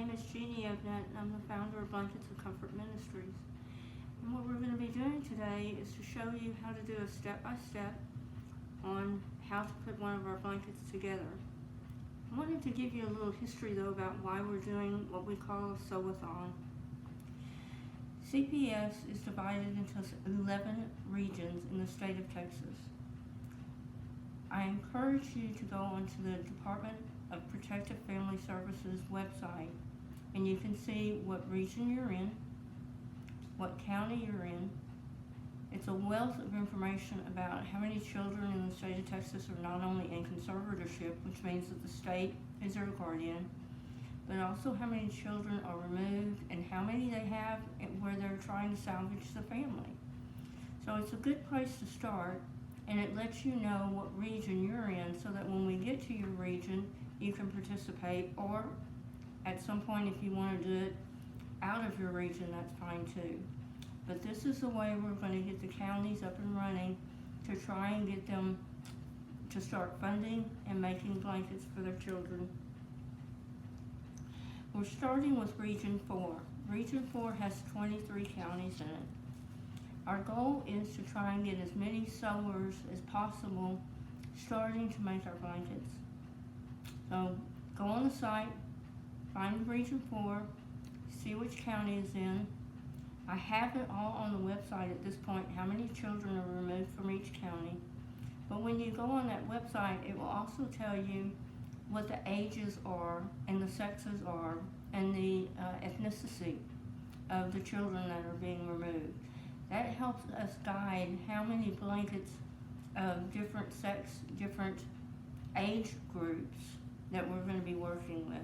name is Jeannie Ognett, and I'm the founder of Blankets of Comfort Ministries. And what we're going to be doing today is to show you how to do a step-by-step on how to put one of our blankets together. I wanted to give you a little history though about why we're doing what we call a sew-a-thon. CPS is divided into 11 regions in the state of Texas. I encourage you to go onto the Department of Protective Family Services website, and you can see what region you're in, what county you're in. It's a wealth of information about how many children in the state of Texas are not only in conservatorship, which means that the state is their guardian, but also how many children are removed and how many they have and where they're trying to salvage the family. So it's a good place to start, and it lets you know what region you're in so that when we get to your region, you can participate, or at some point if you want to do it out of your region, that's fine too. But this is the way we're going to get the counties up and running to try and get them to start funding and making blankets for their children. We're starting with Region 4. Region 4 has 23 counties in it. Our goal is to try and get as many sewers as possible starting to make our blankets. So go on the site, find Region 4, see which county is in. I have it all on the website at this point, how many children are removed from each county. But when you go on that website, it will also tell you what the ages are and the sexes are and the ethnicity of the children that are being removed. That helps us guide how many blankets of different sex, different age groups that we're going to be working with.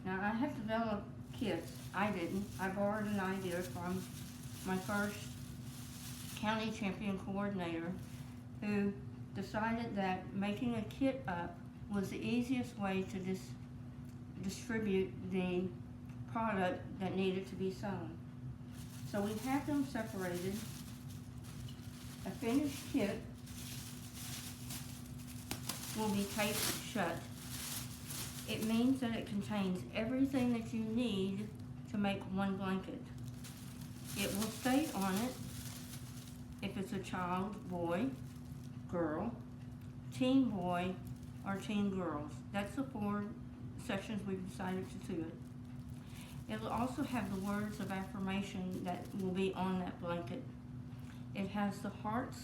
Now, I have developed kits. I didn't. I borrowed an idea from my first county champion coordinator, who decided that making a kit up was the easiest way to distribute the product that needed to be sewn. So we have them separated. A finished kit will be taped shut. It means that it contains everything that you need to make one blanket. It will state on it if it's a child, boy, girl, teen boy, or teen girls. That's the 4 sections we've decided to do it. It will also have the words of affirmation that will be on that blanket. It has the hearts,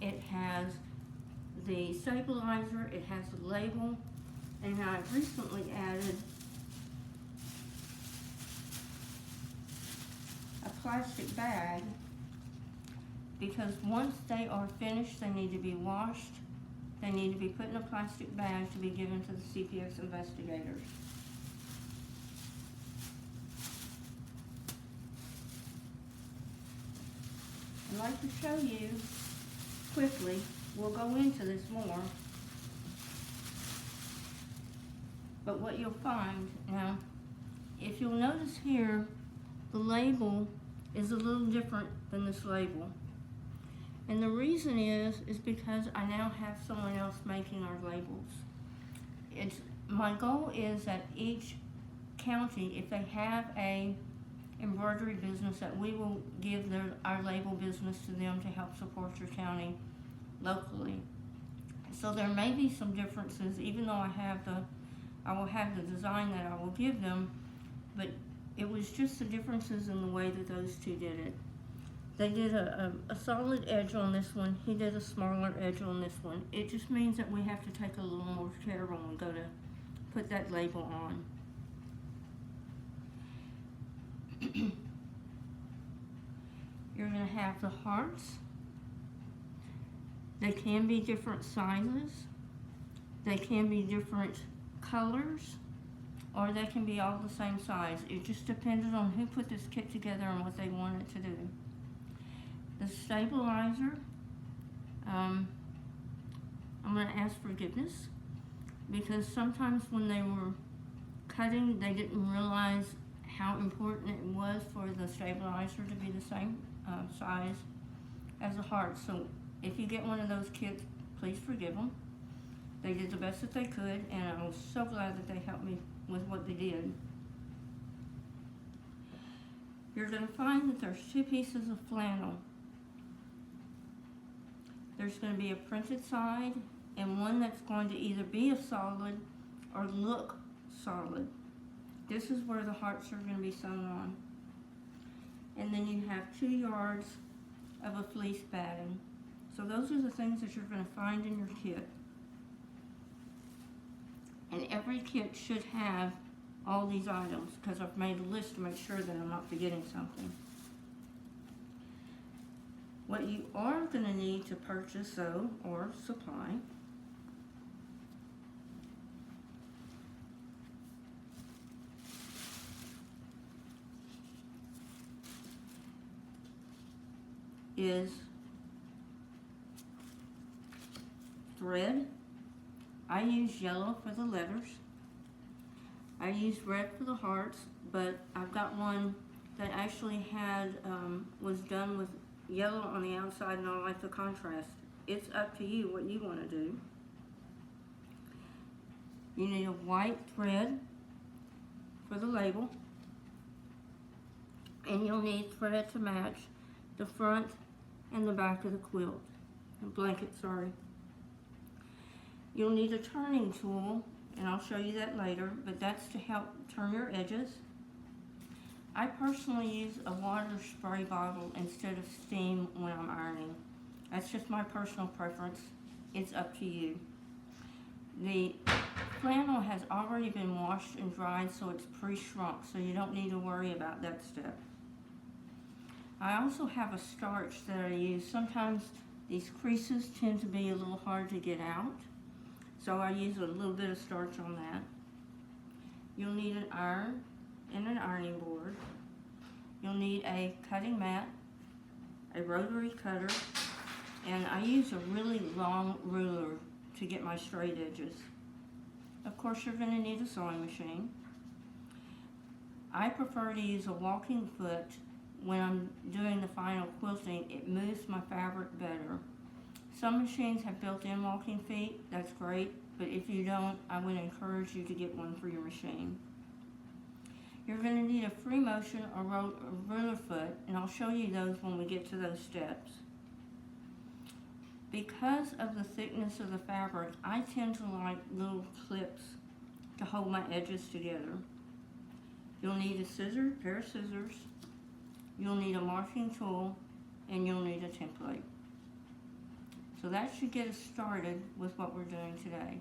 it has the stabilizer, it has the label, and I've recently added a plastic bag because once they are finished, they need to be washed, they need to be put in a plastic bag to be given to the CPS investigators. I'd like to show you quickly, we'll go into this more, but what you'll find, now, if you'll notice here, the label is a little different than this label. And the reason is because I now have someone else making our labels. My goal is that each county, if they have a embroidery business, that we will give our label business to them to help support your county locally. So there may be some differences, even though I will have the design that I will give them, but it was just the differences in the way that those two did it. They did a solid edge on this one, he did a smaller edge on this one. It just means that we have to take a little more care when we go to put that label on. You're going to have the hearts. They can be different sizes. They can be different colors, or they can be all the same size. It just depended on who put this kit together and what they wanted to do. The stabilizer, I'm going to ask forgiveness because sometimes when they were cutting, they didn't realize how important it was for the stabilizer to be the same size as the heart. So if you get one of those kits, please forgive them. They did the best that they could, and I was so glad that they helped me with what they did. you're going to find that there's two pieces of flannel. There's going to be a printed side and one that's going to either be a solid or look solid. This is where the hearts are going to be sewn on. And then you have 2 yards of a fleece batting. So those are the things that you're going to find in your kit. And every kit should have all these items because I've made a list to make sure that I'm not forgetting something. What you are going to need to purchase, sew, or supply is thread. I use yellow for the letters. I used red for the hearts, but I've got one that actually was done with yellow on the outside, and I like the contrast. It's up to you what you want to do. You need a white thread for the label, and you'll need thread to match the front and the back of the quilt, the blanket, sorry. You'll need a turning tool, and I'll show you that later, but that's to help turn your edges. I personally use a water spray bottle instead of steam when I'm ironing. That's just my personal preference. It's up to you. The flannel has already been washed and dried, so it's pre-shrunk, so you don't need to worry about that step. I also have a starch that I use. Sometimes these creases tend to be a little hard to get out, so I use a little bit of starch on that. You'll need an iron and an ironing board. You'll need a cutting mat, a rotary cutter, and I use a really long ruler to get my straight edges. Of course, you're going to need a sewing machine. I prefer to use a walking foot when I'm doing the final quilting. It moves my fabric better. Some machines have built-in walking feet. That's great, but if you don't, I would encourage you to get one for your machine. You're going to need a free motion or ruler foot, and I'll show you those when we get to those steps. Because of the thickness of the fabric, I tend to like little clips to hold my edges together. You'll need a pair of scissors, you'll need a marking tool, and you'll need a template. So that should get us started with what we're doing today.